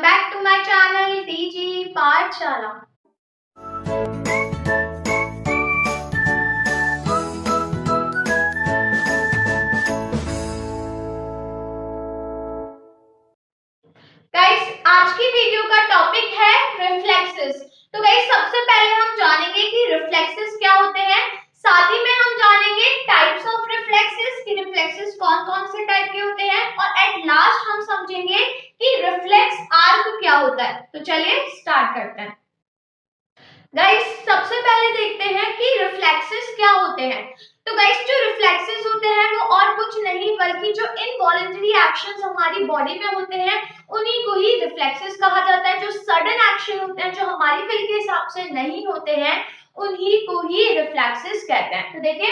back to my channel DG Pathshala. Guys, आज की video का टॉपिक है रिफ्लेक्सेस। तो गाइस, सबसे पहले हम जानेंगे कि रिफ्लेक्सेस क्या होते हैं। साथ ही में हम जानेंगे टाइप्स ऑफ रिफ्लेक्सेस कि रिफ्लेक्सेस कौन-कौन से टाइप के होते हैं और एट लास्ट हम समझेंगे कि रिफ्लेक्स आर्क क्या होता है। तो चलिए स्टार्ट करते हैं। गाइस, सबसे पहले देखते हैं कि रिफ्लेक्सेस क्या होते हैं। तो गाइस, जो रिफ्लेक्सेस होते हैं वो और कुछ नहीं बल्कि जो इनवॉलंटरी एक्शंस हमारी बॉडी में होते हैं उन्हीं को ही रिफ्लेक्सेस कहा जाता है। जो सडन एक्शन होते हैं, जो हमारी विल के हिसाब से नहीं होते हैं, उन्हीं को ही रिफ्लेक्सेस कहते हैं। तो देखिए,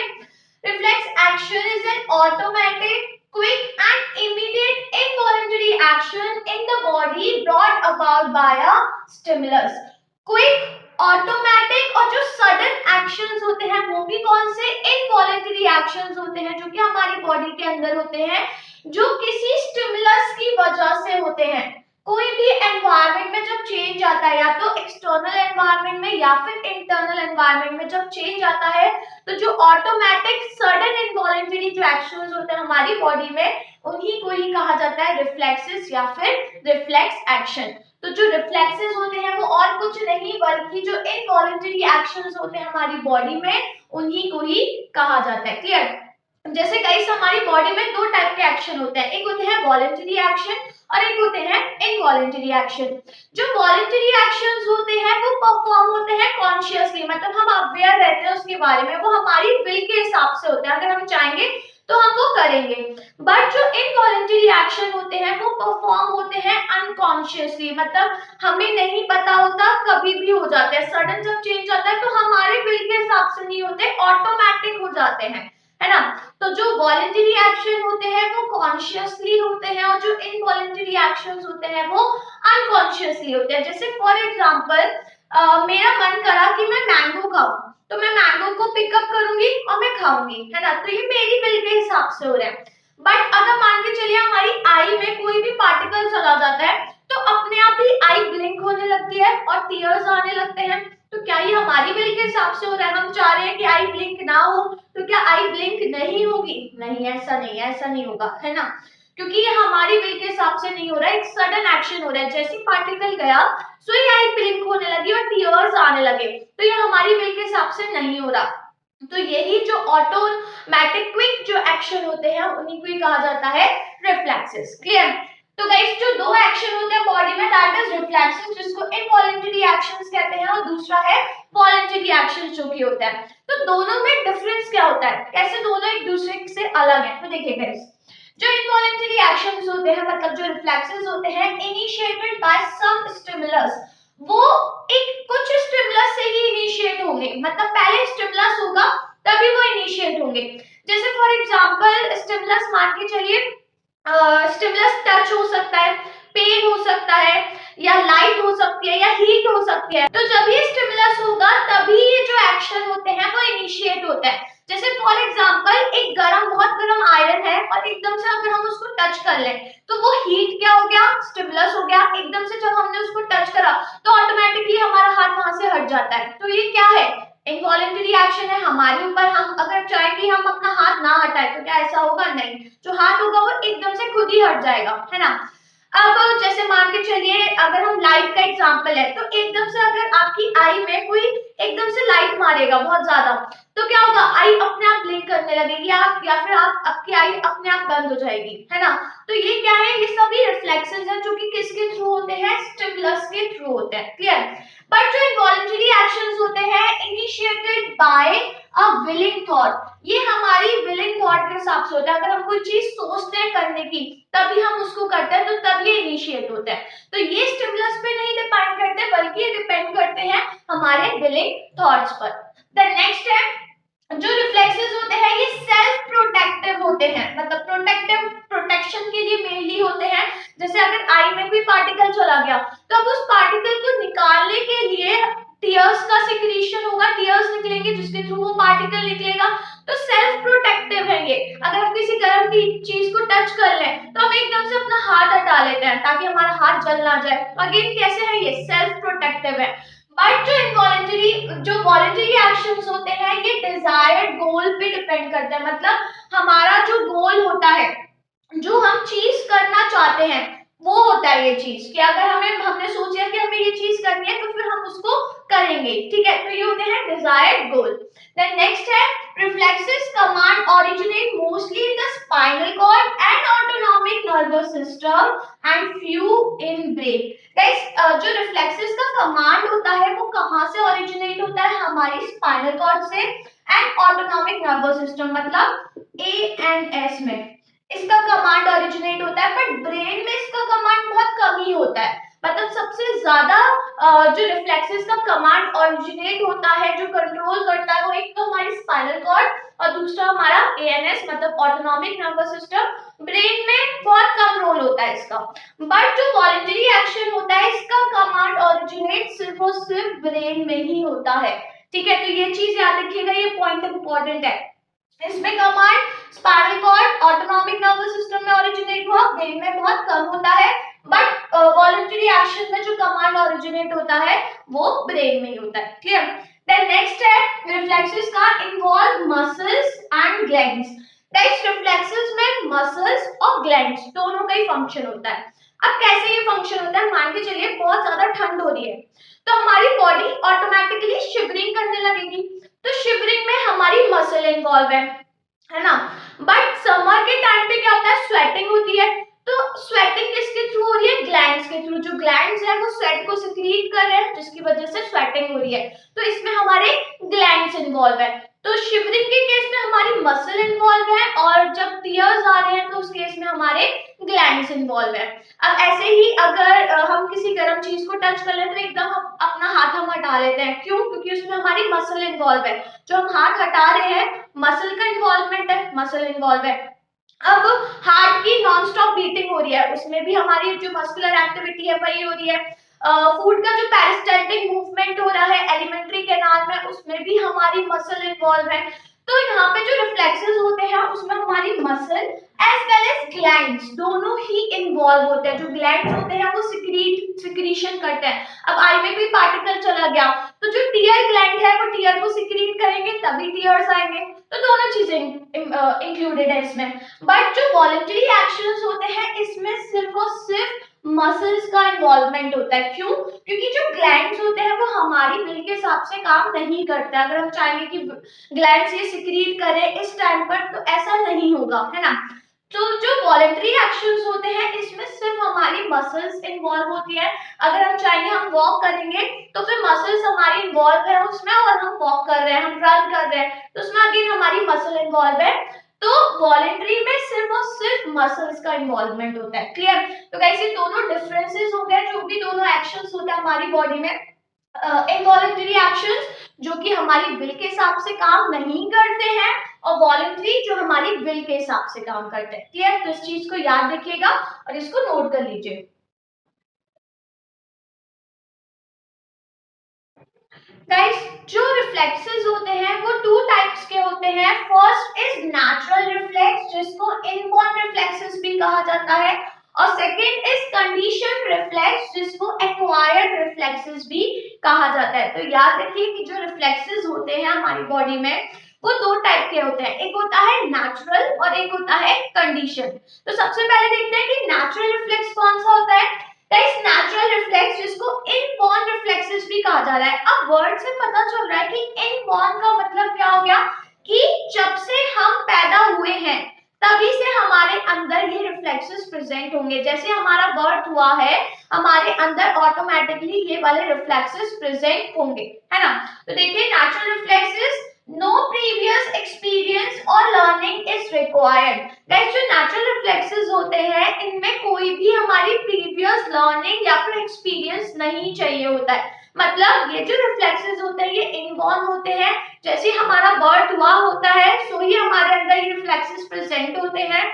reflex action is an automatic quick and immediate involuntary action in the body brought about by a stimulus. Quick, automatic और जो सडन एक्शंस होते हैं वो भी कौन से इनवॉलंटरी एक्शंस होते हैं जो कि हमारी बॉडी के अंदर होते हैं, जो किसी स्टिमुलस की वजह से होते हैं। कोई भी एनवायरनमेंट में जब चेंज आता है, या तो एक्सटर्नल एनवायरनमेंट में या फिर इंटरनल एनवायरनमेंट में जब चेंज आता है, तो जो ऑटोमेटिक सडन इनवॉलंटरी जो एक्शंस होते हैं हमारी बॉडी में, उन्हीं को ही कहा जाता है रिफ्लेक्सेस या फिर रिफ्लेक्स एक्शन। तो जो रिफ्लेक्सेस होते हैं वो और कुछ नहीं बल्कि जो इनवॉलंटरी एक्शंस होते हैं हमारी बॉडी में, उन्हीं को ही कहा जाता है। क्लियर? जैसे गाइस, हमारी बॉडी में दो टाइप के एक्शन होते हैं, एक होते हैं वॉलंटरी एक्शन और एक होते हैं इनवॉलंटरी एक्शन। जो वॉलंटरी एक्शंस होते हैं वो परफॉर्म होते हैं कॉन्शियसली, मतलब हम अवेयर रहते हैं उसके बारे में, वो हमारी विल के हिसाब से होते हैं। अगर हम चाहेंगे तो हम वो करेंगे। बट जो इनवॉलंटरी एक्शन होते हैं वो परफॉर्म होते हैं अनकॉन्शियसली, मतलब हमें नहीं पता होता, कभी भी हो जाते हैं। सडन जब चेंज आता है तो हमारे विल के हिसाब से नहीं होते, ऑटोमेटिक हो जाते हैं, है ना। तो जो वॉलंटरी एक्शन होते हैं वो कॉन्शियसली होते हैं और जो इनवॉलंटरी एक्शंस होते हैं वो अनकॉन्शियसली होते हैं। जैसे फॉर एग्जांपल, मेरा मन करा कि मैं मैंगो खाऊं, तो मैं मैंगो को पिकअप करूंगी और मैं खाऊंगी, है ना। तो ये मेरी विल के हिसाब से हो रहा है। बट अगर मान के चलिए हमारी आई में कोई भी पार्टिकल चला जाता है तो अपने आप ही आई ब्लिंक होने लगती है और टीयर्स आने लगते हैं। तो क्या ये हमारी विल के हिसाब से हो रहा है? हम चाह रहे हैं कि आई ब्लिंक ना हो, तो क्या आई ब्लिंक नहीं होगी? नहीं, ऐसा नहीं, ऐसा नहीं होगा, है ना, क्योंकि ये हमारी विल के हिसाब से नहीं हो रहा है, एक सडन एक्शन हो रहा है। जैसे पार्टिकल गया सो ये आई ब्लिंक होने लगी और टीयर्स आने लगे, तो ये हमारी विल के हिसाब से नहीं हो रहा। तो यही जो ऑटोमेटिक क्विक जो एक्शन होते हैं उन्हीं को ही कहा जाता है रिफ्लेक्सेस। क्लियर? तो गाइस, जो दो एक्शन होते हैं बॉडी में, दैट इज रिफ्लेक्सेस, जिसको इनवॉलंटरी एक्शंस कहते हैं, और दूसरा है वॉलंटरी एक्शंस जो कि होता है। तो दोनों में डिफरेंस क्या होता है, कैसे दोनों एक दूसरे से अलग है? तो देखिए गाइस, जो इनवॉलंटरी एक्शंस होते हैं, मतलब जो रिफ्लेक्सेस होते हैं, इनिशिएटेड बाय सम स्टिमुलस, वो एक कुछ स्टिमुलस से ही इनिशिएट होंगे, मतलब पहले स्टिमुलस होगा तभी वो इनिशिएट होंगे। जैसे फॉर एग्जांपल, स्टिमुलस मान के चलिए, स्टिमुलस टच हो सकता है, पेन हो सकता है, या लाइट हो सकती है, या हीट हो सकती है। तो जब ये स्टिमुलस होगा तभी ये जो एक्शन होते हैं वो इनिशिएट होता है। जैसे फॉर एग्जांपल, एक बहुत गर्म आयरन है और एकदम से अगर हम उसको टच कर लें तो वो हीट क्या हो गया? स्टिमुलस हो गया। एकदम से जब हमने उसको टच करा तो ऑटोमेटिकली हमारा हाथ वहां से हट जाता है। तो ये क्या है? इनवॉलंटरी एक्शन है हमारे ऊपर। हम अगर चाहें कि हम अपना हाथ ना हटाए तो क्या ऐसा होगा? नहीं, जो हाथ होगा वो एकदम से खुद ही हट जाएगा, है ना। अब जैसे मान के चलिए, अगर हम लाइट का एग्जांपल है, तो एकदम से अगर आपकी आई में कोई एकदम से लाइट मारेगा बहुत ज्यादा, तो क्या होगा? आई अपने आप ब्लिंक करने लगेगी, या फिर आपकी आई अपने आप बंद हो जाएगी, है ना। तो ये क्या है? ये सभी रिफ्लेक्सेस हैं जो कि किसके थ्रू होते हैं? स्टिमुलस के थ्रू होते हैं। क्लियर? बट जो इनवॉलंटरी एक्शंस होते हैं, initiated by a willing thought, ये हमारी विलिंग थॉट के हिसाब से होता है। अगर हम कोई चीज सोचते हैं करने की तभी हम उसको करते हैं, तो तब ये इनिशिएट होता है। तो ये स्टिमुलस पे नहीं डिपेंड करते बल्कि ये डिपेंड करते हैं हमारे विलिंग थॉट्स पर। द नेक्स्ट है, जो रिफ्लेक्सेस होते हैं ये सेल्फ प्रोटेक्टिव होते हैं, मतलब प्रोटेक्शन के लिए मेनली होते हैं। जैसे अगर आई में कोई पार्टिकल चला गया तो अब उस पार्टिकल को निकालने के लिए टीयर्स का सिक्रीशन होगा, टीयर्स निकलेंगे जिसके थ्रू वो पार्टिकल निकलेगा। तो सेल्फ प्रोटेक्टिव है ये। अगर हम किसी गर्म की चीज को टच कर लें तो हम एकदम से अपना हाथ हटा लेते हैं ताकि हमारा हाथ जल ना जाए। तो अगेन कैसे है, ये सेल्फ प्रोटेक्टिव है। बट जो इनवॉलेंटरी, जो वॉलेंटरी एक्शंस होते हैं ये डिजायर्ड गोल पे डिपेंड करते हैं। मतलब हमारा जो गोल होता है, जो हम चीज करना चाहते हैं, वो होता है ये चीज कि अगर हमने सोचा कि हमें ये चीज करनी है तो फिर हम उसको करेंगे, ठीक है। तो ये होते हैं डिजायर्ड गोल। देन नेक्स्ट है reflexes command originate mostly in the spinal cord and autonomic nervous system and few in brain. Guys जो रिफ्लेक्सेस का कमांड होता है वो कहां से ओरिजिनेट होता है, हमारी स्पाइनल कॉर्ड से एंड ऑटोनॉमिक नर्वस सिस्टम मतलब ANS में इसका कमांड ओरिजिनेट होता है। बट ब्रेन में इसका कमांड बहुत कम ही होता है। मतलब सबसे ज्यादा जो रिफ्लेक्सेस का कमांड ओरिजिनेट होता है, जो कंट्रोल करता है, वो एक तो हमारी स्पाइनल कॉर्ड और दूसरा हमारा ANS मतलब ऑटोनॉमिक नर्वस सिस्टम। ब्रेन में बहुत कम रोल होता है इसका। बट जो वॉलेंटरी एक्शन होता है इसका कमांड ओरिजिनेट सिर्फ और सिर्फ ब्रेन में ही होता है, ठीक है। तो ये चीज याद रखिएगा, ये पॉइंट इंपॉर्टेंट है। इसमें command spinal cord autonomic nervous system में ओरिजिनेट हुआ, ब्रेन में बहुत कम होता है। बट वॉलंटरी एक्शन में जो कमांड ओरिजिनेट होता है वो ब्रेन में ही होता है, क्लियर। देन नेक्स्ट है रिफ्लेक्सेस का involve muscles and glands. Guys reflexes में मसल्स और ग्लैंड्स दोनों का ही फंक्शन होता है। अब कैसे ये फंक्शन होता है, मान के चलिए बहुत ज्यादा ठंड हो रही है तो हमारी बॉडी ऑटोमेटिकली शिवरिंग करने लगेगी। तो शिवरिंग में हमारी मसल इन्वॉल्व है ना। बट समर के टाइम पे क्या होता है, स्वेटिंग होती है। तो स्वेटिंग किसके थ्रू हो रही है, ग्लैंड्स के थ्रू। जो ग्लैंड्स है वो स्वेट को सिक्रीट कर रहे हैं जिसकी वजह से स्वेटिंग हो रही है। तो इसमें हमारे ग्लैंड्स इन्वॉल्व है। तो शिवरिंग के केस में हमारी मसल इन्वॉल्व है और जब टीयर्स आ रहे हैं तो उस केस में हमारे ग्लैंड्स इन्वॉल्व है। अब ऐसे ही अगर हम किसी गर्म चीज को टच कर लें तो एकदम अपना हाथ हम हटा लेते हैं, क्यों, क्योंकि उसमें हमारी मसल इन्वॉल्व है। जो हम हाथ हटा रहे हैं मसल का इन्वॉल्वमेंट है, मसल इन्वॉल्व है। अब हार्ट की नॉन स्टॉप बीटिंग हो रही है, उसमें भी हमारी जो मस्कुलर एक्टिविटी है वही हो रही है। फूड का जो पेरिस्टाल्टिक मूवमेंट हो रहा है एलिमेंट्री कैनाल में, उसमें भी हमारी मसल इन्वॉल्व है। तो यहाँ पे जो रिफ्लेक्सेस होते हैं उसमें हमारी muscle as well as glands दोनों ही इन्वॉल्व होते हैं। जो ग्लैंड्स होते हैं वो सिक्रीशन करते हैं। अब आई में कोई पार्टिकल चला गया तो जो टीयर ग्लैंड है वो टीयर को सिक्रीट करेंगे तभी टीयर्स आएंगे। तो दोनों चीजें इंक्लूडेड है इसमें। बट जो वॉलंटरी एक्शंस होते हैं इसमें सिर्फ और सिर्फ मसल्स का इन्वॉल्वमेंट होता है। क्यों, क्योंकि जो ग्लैंड्स होते हैं वो हमारी विल के हिसाब से काम नहीं करते। अगर हम चाहेंगे कि ग्लैंड्स ये सिक्रीट करें इस टाइम पर तो ऐसा नहीं होगा, है ना। तो जो वॉलंटरी एक्शंस होते हैं इसमें सिर्फ हमारी मसल्स इन्वॉल्व होती है। अगर हम चाहेंगे हम वॉक करेंगे तो फिर मसल्स हमारी इन्वॉल्व है उसमें, और हम वॉक कर रहे हैं, हम रन कर रहे हैं तो उसमें अगेन हमारी मसल इन्वॉल्व है। तो वॉलंटरी में सिर्फ और सिर्फ मसल्स का इन्वॉल्वमेंट होता है, क्लियर। तो कैसे दोनों डिफरेंसेस हो गए, जो भी दोनों एक्शंस होते हैं हमारी बॉडी में। इनवॉलंटरी एक्शंस जो कि हमारी विल के हिसाब से काम नहीं करते हैं और वॉलंटरी जो हमारी विल के हिसाब से काम करते हैं, क्लियर। तो इस चीज को याद रखिएगा और इसको नोट कर लीजिए। गाइस जो रिफ्लेक्सेस होते हैं वो टू टाइप्स के होते हैं। फर्स्ट इज नेचुरल रिफ्लेक्स जिसको इनबॉर्न रिफ्लेक्सेस भी कहा जाता है, और सेकंड इज कंडीशन रिफ्लेक्स जिसको एक्वायर्ड रिफ्लेक्सेस भी कहा जाता है। तो याद रखिए कि जो रिफ्लेक्सेस होते हैं हमारी बॉडी में वो दो टाइप के होते हैं, एक होता है नेचुरल और एक होता है कंडीशन। तो सबसे पहले देखते हैं कि नेचुरल रिफ्लेक्स कौन सा होता है। गाइस नेचुरल रिफ्लेक्स जिसको इनबॉर्न रिफ्लेक्सेस भी कहा जा रहा है। अब वर्ड से पता चल रहा है कि इनबॉर्न का मतलब क्या हो गया कि जब से हम पैदा हुए हैं तभी से हमारे अंदर ये रिफ्लेक्सेस प्रेजेंट होंगे। जैसे हमारा बर्थ हुआ है हमारे अंदर ऑटोमेटिकली ये वाले रिफ्लेक्सेस प्रेजेंट होंगे, है ना। तो देखिए natural reflexes no previous experience और लर्निंग इज रिक्वायर्ड। गाइस जो नेचुरल रिफ्लेक्सेस होते हैं इनमें कोई भी हमारी प्रीवियस लर्निंग या फिर एक्सपीरियंस नहीं चाहिए होता है। मतलब ये जो रिफ्लेक्सेस होते हैं ये इनबॉर्न होते हैं, जैसे हमारा बर्थ हुआ होता है सो ही हमारे अंदर ये रिफ्लेक्सेस प्रेजेंट होते हैं।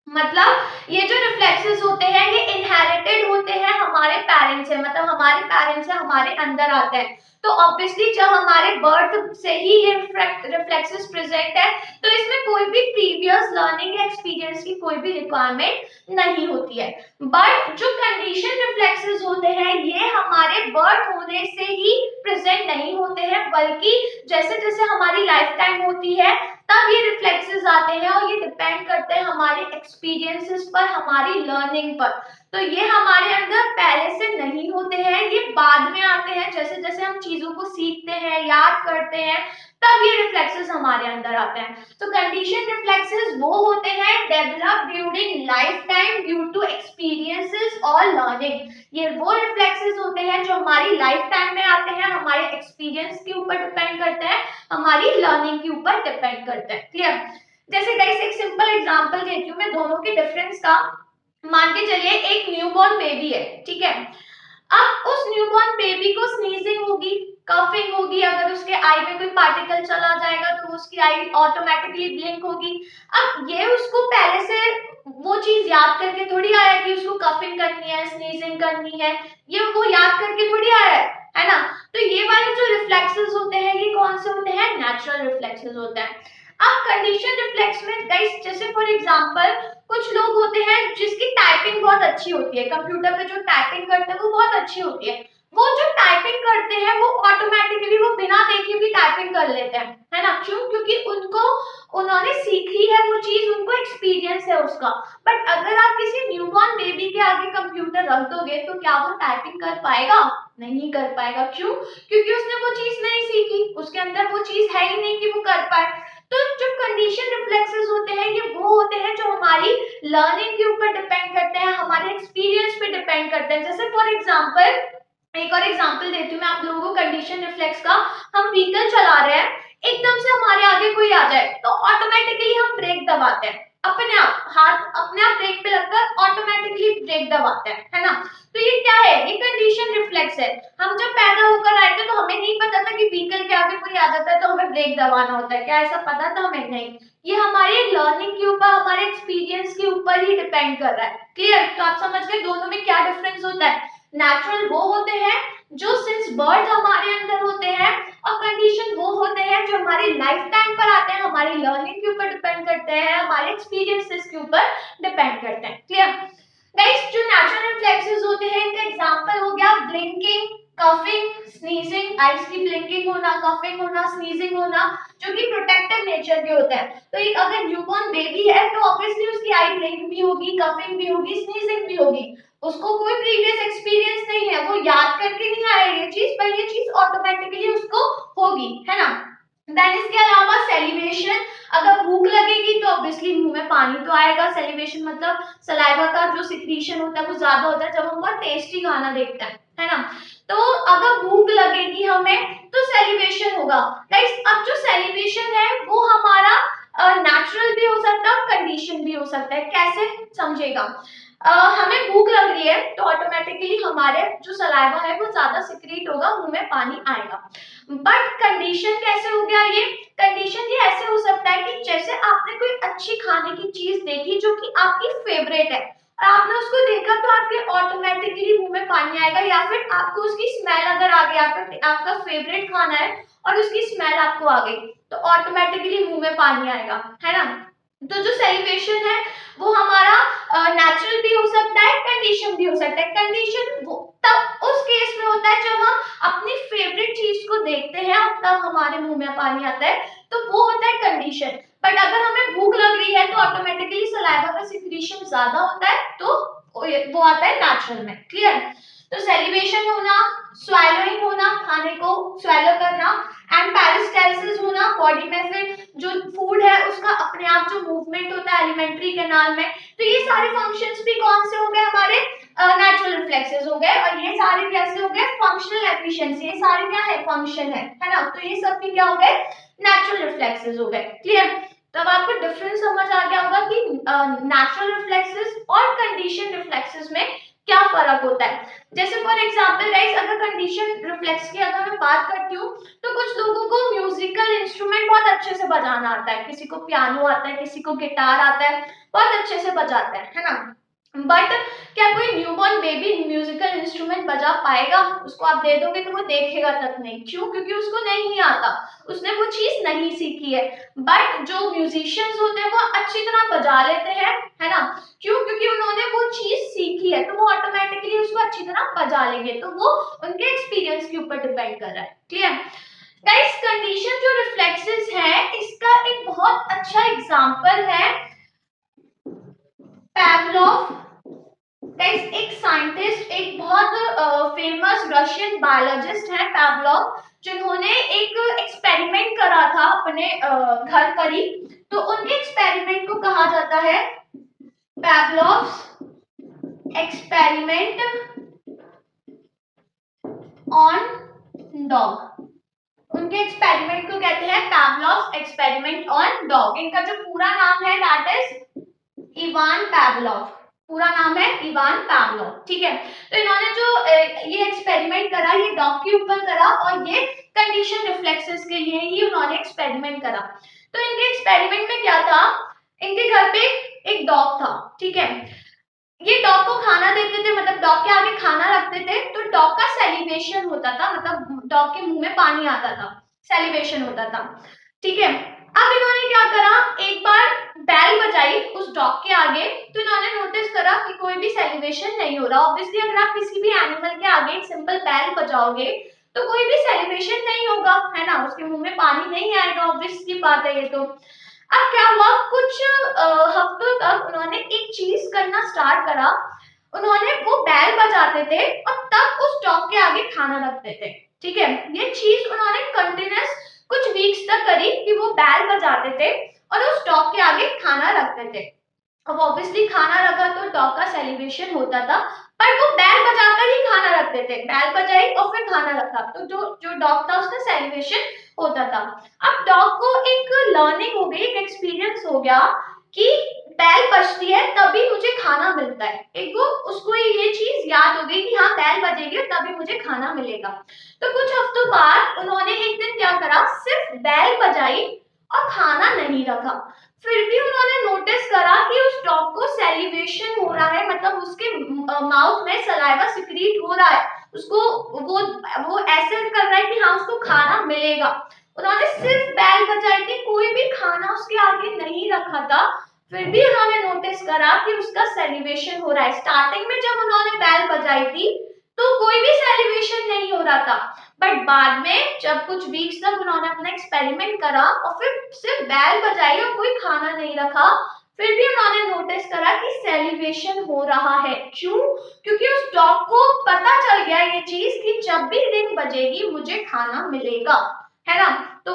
मतलब ये जो रिफ्लेक्सेस होते हैं ये इनहेरिटेड होते हैं हमारे पेरेंट्स से, मतलब हमारे पेरेंट्स से हमारे अंदर आते हैं। तो ऑब्वियसली जब हमारे बर्थ से ही ये रिफ्लेक्सेस प्रेजेंट है तो इसमें कोई भी प्रीवियस लर्निंग या एक्सपीरियंस की कोई भी रिक्वायरमेंट नहीं होती है। बट जो कंडीशन रिफ्लेक्सेस होते हैं ये हमारे बर्थ होने से ही प्रेजेंट नहीं होते हैं, बल्कि जैसे जैसे हमारी लाइफ टाइम होती है तब ये रिफ्लेक्सेस आते हैं और ये डिपेंड करते हैं हमारे एक्सपीरियंसेस पर, हमारी लर्निंग पर। तो ये हमारे अंदर पहले से नहीं होते हैं, ये बाद में आते हैं। जैसे जैसे हम चीजों को सीखते हैं, याद करते हैं, तब ये रिफ्लेक्सेस हमारे अंदर आते हैं। तो कंडीशन रिफ्लेक्सेस वो होते हैं develop during life time due to experiences और लर्निंग। ये वो रिफ्लेक्सेस होते हैं जो हमारी लाइफ टाइम में आते हैं, हमारे एक्सपीरियंस के ऊपर डिपेंड करते हैं, हमारी लर्निंग के ऊपर डिपेंड करते हैं। क्लियर? जैसे गाइस एक सिंपल एग्जांपल देती हूँ मैं दोनों के डिफरेंस का। मान के चलिए एक न्यूबॉर्न बेबी है, ठीक है। अब उस न्यूबॉर्न बेबी को स्नीजिंग होगी, कफिंग होगी, अगर उसके आई में कोई पार्टिकल चला जाएगा तो उसकी आई ऑटोमेटिकली ब्लिंक होगी। अब ये उसको पहले से वो चीज याद करके थोड़ी आया कि उसको कफिंग करनी है, स्नीजिंग करनी है, ये वो याद करके थोड़ी आया है ना। तो ये वाले जो रिफ्लेक्सेस होते हैं ये कौन से होते हैं? नेचुरल रिफ्लेक्सेस होते हैं। अब कंडीशन रिफ्लेक्स में गाइस जैसे फॉर एग्जांपल कुछ लोग होते हैं जिसकी टाइपिंग बहुत अच्छी होती है, कंप्यूटर पे जो टाइपिंग करते हैं वो बहुत अच्छी होती है। वो जो टाइपिंग करते हैं वो ऑटोमेटिकली वो बिना देखे भी टाइपिंग कर लेते हैं, है ना। क्यों? क्योंकि उन्होंने सीखी है वो चीज, उनको एक्सपीरियंस है उसका। बट अगर आप किसी न्यूबॉर्न बेबी के आगे कंप्यूटर रख दोगे तो क्या वो टाइपिंग कर पाएगा? नहीं कर पाएगा। क्यों? क्योंकि उसने वो चीज नहीं सीखी, उसके अंदर वो चीज है ही नहीं कि वो कर पाए। तो जो कंडीशन रिफ्लेक्सेस होते हैं ये वो होते हैं जो हमारी लर्निंग के ऊपर डिपेंड करते हैं, हमारे एक्सपीरियंस पे डिपेंड करते हैं। जैसे फॉर एग्जांपल एक और एग्जांपल देती हूँ मैं आप लोगों को कंडीशन रिफ्लेक्स का। हम व्हीकल चला रहे हैं, एकदम से हमारे आगे कोई आ जाए तो ऑटोमेटिकली हम ब्रेक दबाते हैं, अपने आप हाथ अपने आप ब्रेक पे लगता है, ऑटोमेटिकली ब्रेक दबाते हैं, है ना। तो ये क्या है? ये कंडीशन रिफ्लेक्स है। हम जब पैदा होकर आए थे तो हमें नहीं पता था कि व्हीकल के आगे कोई आ जाता है तो हमें ब्रेक दबाना होता है, क्या ऐसा पता था हमें? नहीं। ये हमारे लर्निंग के ऊपर, हमारे एक्सपीरियंस के ऊपर ही डिपेंड कर रहा है। क्लियर? तो आप समझ गए दोनों में क्या डिफरेंस होता है। नेचुरल वो होते हैं जो सिंस बर्थ हमारे अंदर होते हैं, और कंडीशन वो होते हैं जो हमारी लाइफ टाइम पर आते हैं, हमारी लर्निंग के ऊपर डिपेंड करते हैं, हमारे एक्सपीरियंसेस के ऊपर डिपेंड करते हैं। क्लियर? गाइस जो नेचुरल रिफ्लेक्सेस होते हैं इनका एग्जांपल हो गया ब्लिंकिंग, कफिंग, स्नीजिंग, आईज की ब्लिंकिंग होना, कफिंग होना, स्नीजिंग होना, जो कि प्रोटेक्टिव नेचर के होते हैं। तो एक अगर न्यूबॉर्न बेबी है तो ऑब्वियसली उसकी आई ब्लिंक भी होगी, कफिंग भी होगी, स्नीजिंग भी होगी। उसको कोई प्रीवियस एक्सपीरियंस नहीं है, वो याद करके नहीं आया ये चीज, पर ये चीज ऑटोमेटिकली उसको होगी, है ना। देन इसके अलावा सेलिब्रेशन, अगर भूख लगेगी तो ऑब्वियसली मुंह में पानी तो आएगा। सेलिब्रेशन मतलब सलाइवा का जो सिक्रीशन होता है वो ज्यादा होता है जब हम बहुत टेस्टी खाना देखते हैं, है ना। तो अगर भूख लगेगी हमें तो सेलिब्रेशन होगा। गाइस अब जो सेलिब्रेशन है वो हमारा नेचुरल भी हो सकता है और कंडीशन भी हो सकता है। कैसे? समझेगा। हमें भूख लग रही है तो ऑटोमेटिकली हमारे जो सलाइवा है वो ज्यादा सिक्रीट होगा, मुंह में पानी आएगा। बट कंडीशन कैसे हो गया? ये कंडीशन ये ऐसे हो सकता है कि जैसे आपने कोई अच्छी खाने की चीज देखी जो कि आपकी फेवरेट है और आपने उसको देखा तो आपके ऑटोमेटिकली मुंह में पानी आएगा, या फिर आपको उसकी स्मेल अगर आ गई, आपका फेवरेट खाना है और उसकी स्मेल आपको आ गई तो ऑटोमेटिकली मुंह में पानी आएगा, है ना। तो जो सेलिब्रेशन है वो हमारा नेचुरल भी हो सकता है, कंडीशन भी हो सकता है। कंडीशन तब उस केस में होता है जब हम अपनी फेवरेट चीज को देखते हैं और तब हमारे मुंह में पानी आता है, तो वो होता है कंडीशन। बट अगर हमें भूख लग रही है तो ऑटोमेटिकली सलाइवा का सिक्रीशन ज्यादा होता है, तो वो आता है नेचुरल में। क्लियर? तो सेलिब्रेशन होना, स्वैलोइंग होना, खाने को स्वैलो करना, एंड पेरिस्टाल्सिस होना, बॉडी में फिर जो फूड है उसका अपने आप जो मूवमेंट होता है एलिमेंट्री कैनाल में। तो ये सारे फंक्शंस भी कौन से हो गए? हमारे नेचुरल रिफ्लेक्सेस हो गए। और ये सारे कैसे हो गए? Functional efficiency. ये सारे क्या है? फंक्शन है ना। तो ये सब भी क्या हो गए? नेचुरल रिफ्लेक्सेस हो गए। क्लियर? तब आपको डिफरेंस समझ आ गया होगा कि नेचुरल रिफ्लेक्सेस और कंडीशन रिफ्लेक्सेस में क्या फर्क होता है। जैसे फॉर एग्जांपल गाइस, अगर कंडीशन रिफ्लेक्स की अगर मैं बात करती हूँ तो कुछ लोगों को म्यूजिकल इंस्ट्रूमेंट बहुत अच्छे से बजाना आता है, किसी को पियानो आता है, किसी को गिटार आता है, बहुत अच्छे से बजाता है ना। बट क्या कोई न्यूबॉर्न बेबी म्यूजिकल इंस्ट्रूमेंट बजा पाएगा? उसको आप दे दोगे तो वो देखेगा तक नहीं। क्यों? क्योंकि उसको नहीं आता, उसने वो चीज नहीं सीखी है। बट जो म्यूजिशियंस होते हैं वो अच्छी तरह बजा लेते हैं, है ना। क्यों? क्योंकि उन्होंने वो चीज सीखी है, तो वो ऑटोमेटिकली उसको अच्छी तरह बजा लेंगे। तो वो उनके एक्सपीरियंस के ऊपर डिपेंड कर रहा है। Clear guys? कंडीशन जो रिफ्लेक्सेस है, इसका एक बहुत अच्छा एग्जांपल है पैवलोव। गाइस, एक साइंटिस्ट, एक बहुत फेमस रशियन बायोलॉजिस्ट है पैवलोव, जिन्होंने एक एक्सपेरिमेंट करा था अपने घर पर ही। तो उनके एक्सपेरिमेंट को कहा जाता है पैवलोव्स एक्सपेरिमेंट ऑन डॉग। उनके एक्सपेरिमेंट को कहते हैं पैवलोव्स एक्सपेरिमेंट ऑन डॉग। इनका जो पूरा नाम है दैट इज इवान पैवलोव। पूरा नाम है इवान पैवलोव। ठीक है, तो इन्होंने जो ये एक्सपेरिमेंट करा, ये डॉग के ऊपर करा, और ये कंडीशन रिफ्लेक्सेस के लिए ही उन्होंने एक्सपेरिमेंट करा। तो इनके एक्सपेरिमेंट में क्या था, इनके घर पे एक डॉग था। ठीक है, ये डॉग को खाना देते थे, मतलब डॉग के आगे खाना रखते थे, तो डॉग का सेलिब्रेशन होता था, मतलब डॉग के मुंह में पानी आता था, सेलिब्रेशन होता था। ठीक है, अब इन्होंने क्या करा, एक बार बैल बजाई उस डॉग के आगे, तो इन्होंने नोटिस करा कि कोई भी सेलिब्रेशन नहीं हो रहा। ऑब्वियसली अगर आप किसी भी एनिमल के आगे एक सिंपल बैल बजाओगे तो कोई भी सेलिब्रेशन नहीं होगा, है ना, उसके मुंह में पानी नहीं आएगा, ऑब्वियस की बात है ये तो। अब क्या हुआ, कुछ हफ्तों तक उन्होंने एक चीज करना स्टार्ट करा। उन्होंने वो बैल बजाते थे और तब उस डॉग के आगे खाना रखते थे। ठीक है, ये चीज उन्होंने कंटिन्यूस कुछ वीक्स तक करी कि वो बैल बजाते थे और उस डॉग के आगे खाना रखते थे। अब ऑब्वियसली खाना रखा तो डॉग का सेलिब्रेशन होता था, पर वो बैल बजाकर ही खाना रखते थे। बैल बजाई और फिर खाना रखा, तो जो डॉग था उसका सेलिब्रेशन होता था। अब डॉग को एक लर्निंग हो गई, एक एक्सपीरियंस हो गया कि बैल बजती है तभी मुझे खाना मिलता है। एक वो उसको ये चीज याद हो गई कि हाँ बैल बजेगी और तभी मुझे खाना मिलेगा। तो कुछ हफ्तों बाद उन्होंने एक दिन क्या करा, सिर्फ बैल बजाई और खाना नहीं रखा। फिर भी उन्होंने नोटिस करा कि उस डॉग को सेलिब्रेशन हो रहा है, मतलब उसके माउथ में सलाइवा सिक्रीट हो रहा है, उसको वो ऐसे कर रहा है कि हाँ उसको खाना मिलेगा। उन्होंने सिर्फ बैल बजाई थी, कोई भी खाना उसके आगे नहीं रखा था, फिर भी उन्होंने नोटिस करा कि उसका सेलिब्रेशन हो रहा है। स्टार्टिंग में जब उन्होंने बैल बजाई थी तो कोई भी सेलिब्रेशन नहीं हो रहा था, बट बाद में जब कुछ वीक्स तक उन्होंने अपना एक्सपेरिमेंट करा और फिर सिर्फ बैल बजाई और कोई खाना नहीं रखा, फिर भी उन्होंने नोटिस करा कि सेलिब्रेशन हो रहा है। क्यों? क्योंकि उस डॉग को पता चल गया ये चीज कि जब भी रिंग बजेगी मुझे खाना मिलेगा, है ना। तो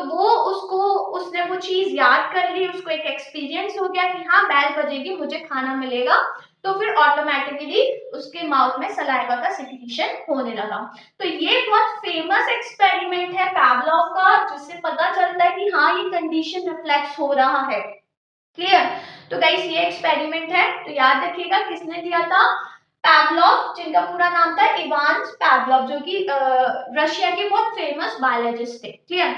उसने वो चीज याद कर ली, उसको एक एक्सपीरियंस हो गया कि हाँ बैल बजेगी मुझे खाना मिलेगा, तो फिर ऑटोमेटिकली उसके माउथ में सलाइवा का सिक्रीशन होने लगा। तो ये बहुत फेमस एक्सपेरिमेंट है पैवलोव का, जिससे पता चलता है कि हाँ ये कंडीशन रिफ्लेक्स हो रहा है। क्लियर? तो गाइस ये एक्सपेरिमेंट है, तो याद रखिएगा किसने दिया था, पैवलोव, जिनका पूरा नाम था इवान पैवलोव, जो कि रशिया के बहुत फेमस बायोलॉजिस्ट थे। क्लियर?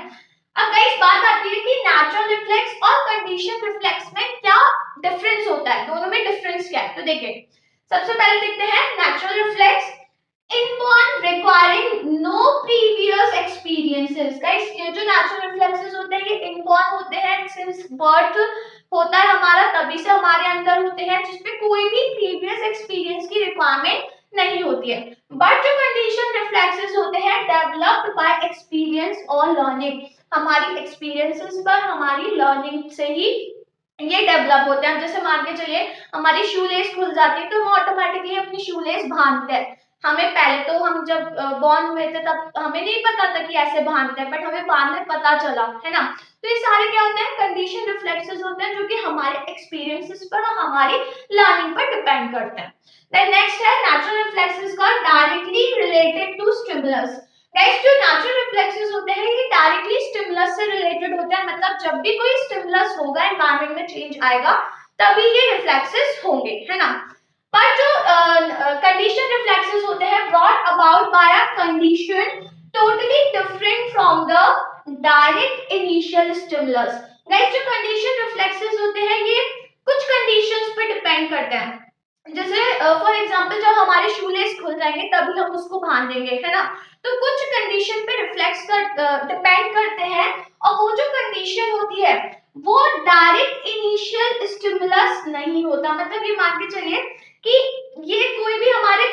अब गाइस बात आती है कि नेचुरल रिफ्लेक्स और कंडीशन रिफ्लेक्स में क्या डिफरेंस होता है, दोनों में डिफरेंस क्या है। तो देखिए सबसे पहले देखते हैं natural reflex, inborn requiring no previous experiences. Guys ये जो नेचुरल रिफ्लेक्सेस होते हैं ये इनबॉर्न होते हैं, सिंस बर्थ होता है हमारा तभी से हमारे अंदर होते हैं, जिसमें कोई भी प्रीवियस एक्सपीरियंस की रिक्वायरमेंट नहीं होती है। बट जो कंडीशन रिफ्लेक्सेस होते हैं डेवलप्ड बाय एक्सपीरियंस और लर्निंग, हमारी एक्सपीरियंसेस पर, हमारी लर्निंग से ही ये डेवलप होते हैं। जैसे मान के चलिए हमारी शू लेस खुल जाती है तो हम ऑटोमेटिकली अपनी शू लेस बांधते हैं। हमें पहले तो हम जब बॉर्न हुए थे तब हमें नहीं पता था कि ऐसे बांधते हैं, बट हमें बाद में पता चला, है ना। तो ये सारे क्या होते हैं, कंडीशन रिफ्लेक्सेस होते हैं, जो कि हमारे एक्सपीरियंसेस पर और हमारी लर्निंग पर डिपेंड करते हैं। देन नेक्स्ट है नेचुरल रिफ्लेक्सेस का directly related to stimulus. Guys जो नेचुरल रिफ्लेक्सेस होते हैं ये डायरेक्टली स्टिमुलस से रिलेटेड होते हैं, मतलब जब भी कोई स्टिमुलस होगा, एनवायरनमेंट में चेंज आएगा तभी ये रिफ्लेक्सेस होंगे, है ना। पर जो कंडीशन रिफ्लेक्सेस होते हैं brought about by a condition totally different from the direct initial stimulus. Guys जो कंडीशन रिफ्लेक्सेस होते हैं ये कुछ कंडीशंस पे डिपेंड करते हैं। जैसे फॉर एग्जांपल जब हमारे शूलेस खुल जाएंगे तभी हम उसको बांधेंगे, है ना। तो कुछ कंडीशन पे रिफ्लेक्स कर डिपेंड करते हैं, और वो जो कंडीशन होती है वो डायरेक्ट इनिशियल स्टिमुलस नहीं होता। मतलब ये मान के चलिए कि ये कोई भी हमारे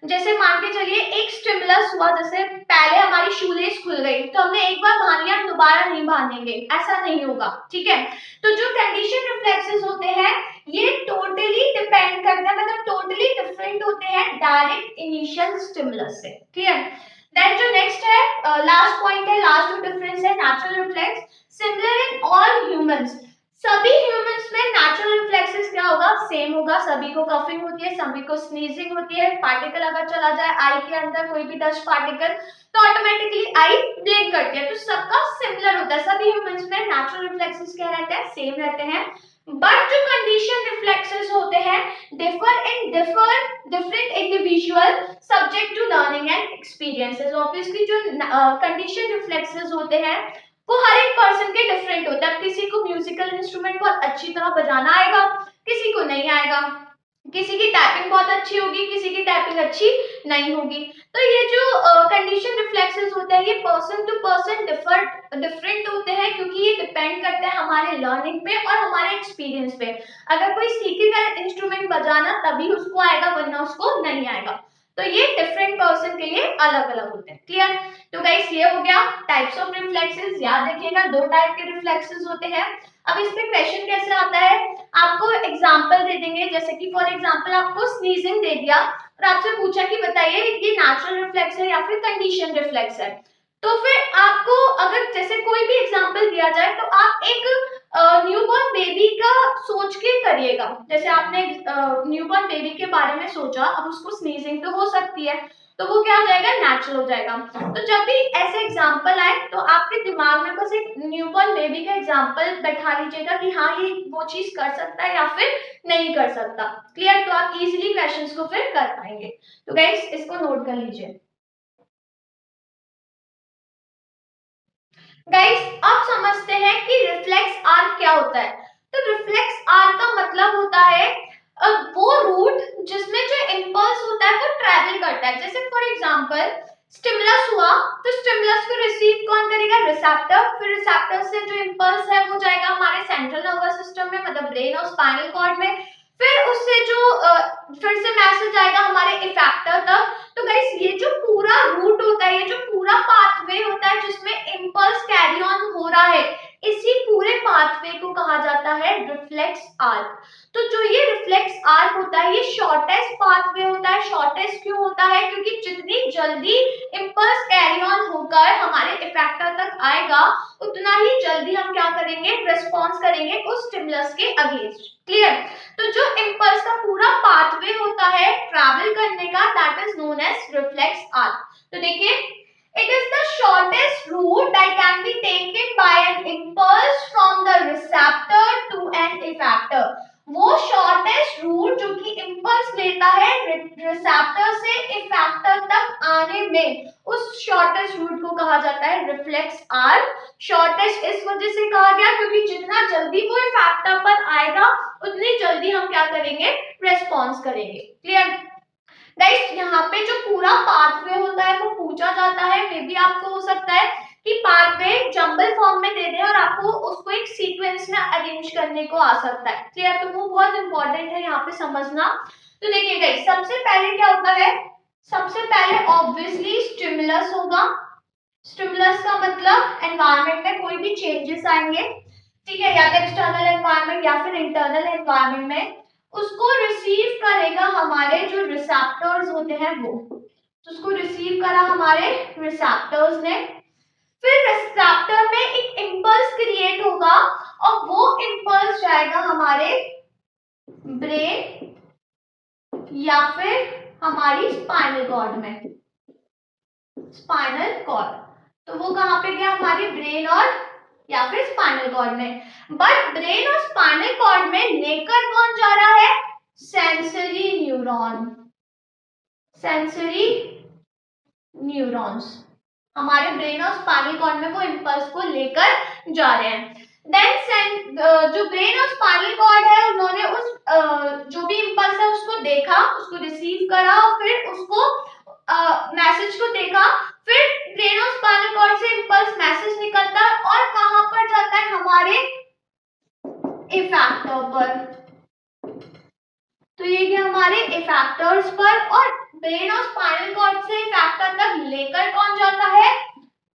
जैसे मान के चलिए एक स्टिमुलस हुआ, जैसे पहले हमारी शूलेस खुल गई तो हमने एक बार बांध लिया, दोबारा नहीं बांधेंगे, ऐसा नहीं होगा, ठीक है। तो जो कंडीशन रिफ्लेक्सेस होते हैं ये टोटली डिपेंड करते हैं, मतलब टोटली डिफरेंट होते हैं डायरेक्ट इनिशियल स्टिमुलस से, क्लियर। देन जो नेक्स्ट है लास्ट पॉइंट है, लास्ट जो डिफरेंस है natural reflex similar in all humans. सभी ह्यूमंस में नेचुरल रिफ्लेक्सेस क्या होगा, सेम होगा। सभी को कफिंग होती है, सभी को स्नीजिंग होती है, पार्टिकल अगर चला जाए आई के अंदर कोई भी डस्ट पार्टिकल तो ऑटोमेटिकली आई ब्लिंक करती है। तो सबका सिमिलर होता है, सभी ह्यूमंस में नेचुरल रिफ्लेक्सेस क्या रहते हैं, सेम रहते हैं। बट जो कंडीशन रिफ्लेक्सेस होते हैं differ in different individual subject to learning and experiences. Obviously जो कंडीशन रिफ्लेक्सेस होते हैं वो हर एक पर्सन के डिफरेंट होता है। किसी को म्यूजिकल इंस्ट्रूमेंट बहुत अच्छी तरह बजाना आएगा, किसी को नहीं आएगा, किसी की टाइपिंग बहुत अच्छी होगी, किसी की टाइपिंग अच्छी नहीं होगी। तो ये जो कंडीशन रिफ्लेक्सेस होते हैं ये पर्सन टू पर्सन डिफरेंट होते हैं, क्योंकि ये डिपेंड करते हैं हमारे लर्निंग पे और हमारे एक्सपीरियंस पे। अगर कोई सीखेगा इंस्ट्रूमेंट बजाना तभी उसको आएगा, वरना उसको नहीं आएगा। तो ये डिफरेंट पर्सन के लिए अलग अलग होते हैं, क्लियर। तो गाइस ये हो गया टाइप्स ऑफ रिफ्लेक्सेस। याद रखिएगा दो टाइप के रिफ्लेक्सेस होते हैं। अब इस पे क्वेश्चन कैसे आता है, आपको एग्जांपल दे देंगे, जैसे कि फॉर एग्जांपल आपको स्नीजिंग दे दिया और आपसे पूछा कि बताइए ये नेचुरल रिफ्लेक्स है या फिर कंडीशन रिफ्लेक्स है। तो फिर आपको अगर जैसे कोई भी एग्जांपल दिया जाए तो आप एक न्यूबॉर्न बेबी का सोच के करिएगा। जैसे आपने न्यूबॉर्न बेबी के बारे में सोचा, अब उसको स्नीजिंग तो हो सकती है, तो वो क्या हो जाएगा, नेचुरल हो जाएगा। तो जब भी ऐसे एग्जांपल आए तो आपके दिमाग में बस एक न्यूबॉर्न बेबी का एग्जांपल बैठा लीजिएगा कि हाँ ये वो चीज कर सकता है या फिर नहीं कर सकता, क्लियर। तो आप इजीली क्वेश्चंस को फिर कर पाएंगे। तो गाइस इसको नोट कर लीजिए। गाइस अब समझते हैं कि रिफ्लेक्स आर्क क्या होता है। तो रिफ्लेक्स आर्क का मतलब होता है वो रूट जिसमें जो इम्पल्स होता है वो ट्रैवल करता है। जैसे फॉर एग्जांपल स्टिमुलस हुआ तो स्टिमुलस को रिसीव कौन करेगा, रिसेप्टर। फिर रिसेप्टर से जो इम्पल्स है वो जाएगा हमारे सेंट्रल नर्वस सिस्टम में, मतलब ब्रेन और स्पाइनल कॉर्ड में। फिर उससे जो फिर से मैसेज आएगा हमारे इफेक्टर तक। तो गाइस ये जो पूरा रूट होता है, ये जो पूरा पाथवे होता है जिसमें इम्पल्स कैरी ऑन हो रहा है, इसी पूरे पाथवे को कहा जाता है रिफ्लेक्स आर्क। तो जो ये रिफ्लेक्स आर्क होता है ये शॉर्टेस्ट पाथवे होता है। शॉर्टेस्ट क्यों होता है, क्योंकि जितनी जल्दी इम्पल्स कैरी ऑन होकर हमारे इफेक्टर तक आएगा उतना ही जल्दी हम क्या करेंगे, रिस्पॉन्स करेंगे उस स्टिमुलस के अगेंस्ट, क्लियर। तो जो इम्पल्स का पूरा पाथवे होता है ट्रैवल करने का, that is known as reflex arc. तो देखिए it is the shortest route that can be taken by an impulse from the receptor to an effector। वो शॉर्टेस्ट रूट जो कि इम्पल्स लेता है रिसेप्टर से इफेक्टर तक आने में, उस शॉर्टेस्ट रूट को कहा जाता है रिफ्लेक्स आर्क। शॉर्टेस्ट इस वजह से कहा गया क्योंकि जितना जल्दी वो इफेक्टर पर आएगा उतनी जल्दी हम क्या करेंगे, रेस्पॉन्स करेंगे, क्लियर। गाइस यहाँ पे जो पूरा पाथवे होता है वो पूछा जाता है। मे बी आपको हो सकता है कि पाथवे जंबल फॉर्म में दे दे और आपको उसको एक सीक्वेंस में अरेंज करने को आ सकता है, क्लियर। तो वो बहुत इंपॉर्टेंट है यहाँ पे समझना। तो देखिए गाइस सबसे पहले क्या होता है, सबसे पहले ऑब्वियसली स्टिमुलस होगा। स्टिमुलस का मतलब एनवायरनमेंट में कोई भी चेंजेस आएंगे, ठीक है, या तो एक्सटर्नल एनवायरनमेंट या फिर इंटरनल एनवायरनमेंट में, उसको रिसीव करेगा हमारे जो रिसेप्टर्स होते हैं वो। तो उसको रिसीव करा हमारे रिसेप्टर्स ने, फिर रिसेप्टर में एक इम्पल्स क्रिएट होगा और वो इम्पल्स जाएगा हमारे ब्रेन या फिर हमारी स्पाइनल कॉर्ड में, स्पाइनल कॉर्ड। तो वो कहाँ पे गया, हमारी ब्रेन और या फिर स्पाइनल कॉर्ड में। बट ब्रेन और स्पाइनल कॉर्ड में लेकर कौन जा रहा है, सेंसरी न्यूरॉन, सेंसरी न्यूरॉन्स हमारे ब्रेन और स्पाइनल कॉर्ड में वो इंपल्स को लेकर जा रहे हैं। देन जो ब्रेन और स्पाइनल कॉर्ड है उन्होंने उस जो भी इंपल्स है उसको देखा, उसको रिसीव करा और फिर उसको मैसेज को देखा, फिर ब्रेन और स्पाइनल कॉर्ड से इंपल्स मैसेज निकलता है और कहां पर जाता है, हमारे इफेक्टर पर। तो ये गया हमारे इफेक्टर्स पर, और ब्रेन और स्पाइनल कॉर्ड से इफेक्टर तक लेकर कौन जाता है,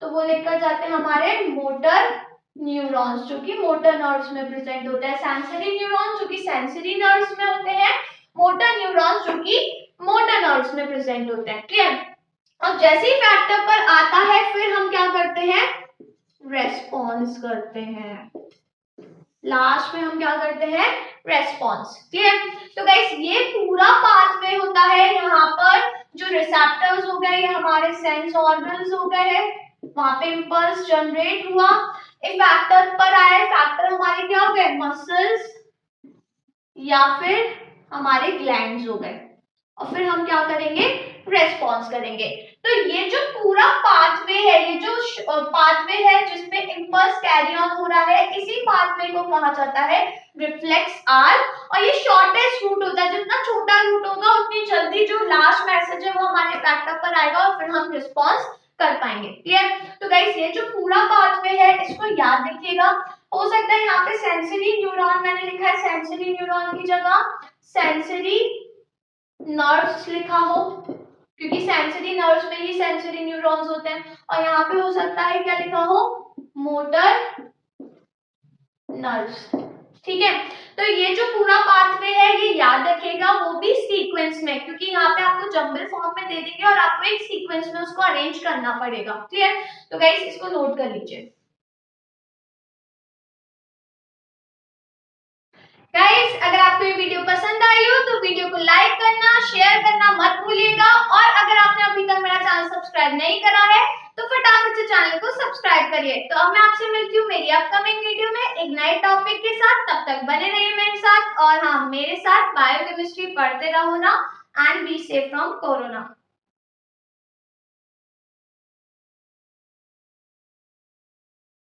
तो वो लेकर जाते हैं हमारे मोटर न्यूरॉन्स जो कि मोटर नर्व्स में प्रेजेंट होते हैं, सेंसरी न्यूरॉन्स जो कि सेंसरी नर्व्स में होते हैं, मोटर न्यूरॉन्स जो कि मोटर नर्व्स में प्रेजेंट होते हैं। क्लियर? और जैसे ही फैक्टर पर आता है फिर हम क्या करते हैं, रेस्पॉन्स करते हैं। लास्ट में हम क्या करते हैं, रेस्पॉन्स। क्लियर? तो गाइस ये पूरा पाथवे होता है, यहाँ पर जो रिसेप्टर्स हो गए ये हमारे सेंस ऑर्गन्स हो गए हैं, वहां पे इंपल्स जनरेट हुआ, इफेक्टर पर आए, फैक्टर हमारे क्या हो गए, मसल्स या फिर हमारे ग्लैंड्स हो गए, और फिर हम क्या करेंगे, रेस्पॉन्स करेंगे। तो ये जो पूरा पाथवे है, ये जो पाथवे है जिसमें इंपल्स कैरी ऑन हो रहा है, इसी पाथवे को कहा जाता है रिफ्लेक्स आर्क। और ये शॉर्टेस्ट रूट होता है, जितना छोटा रूट होगा उतनी जल्दी जो लास्ट मैसेज है वो हमारे फैक्टर पर आएगा और फिर हम रिस्पॉन्स कर पाएंगे। क्लियर? तो गाइस ये जो पूरा पाथवे है इसको याद रखिएगा। हो सकता है यहाँ पे सेंसरी न्यूरॉन मैंने लिखा है, सेंसरी न्यूरॉन की जगह सेंसरी नर्व्स लिखा हो, क्योंकि सेंसरी नर्व्स में ही सेंसरी न्यूरॉन्स होते हैं, और यहाँ पे हो सकता है क्या लिखा हो, मोटर नर्व्स। ठीक है? तो ये जो पूरा पाथवे है ये याद रखिएगा, वो भी सीक्वेंस में, क्योंकि यहाँ पे आपको जंबल फॉर्म में दे देंगे और आपको एक सीक्वेंस में उसको अरेंज करना पड़ेगा। क्लियर? तो गाइस इसको नोट कर लीजिए। गाइस अगर आपको ये वीडियो पसंद आई हो तो वीडियो को लाइक करना, शेयर करना मत भूलिएगा, और अगर आपने अभी तक मेरा चैनल सब्सक्राइब नहीं करा है तो फटाफट से चैनल को सब्सक्राइब करिए। तो अब मैं आपसे मिलती हूँ मेरी अपकमिंग वीडियो में एक नए टॉपिक के साथ, तब तक बने रहिए मेरे साथ, और हाँ मेरे साथ बायोकेमिस्ट्री पढ़ते रहो ना, and be safe from corona.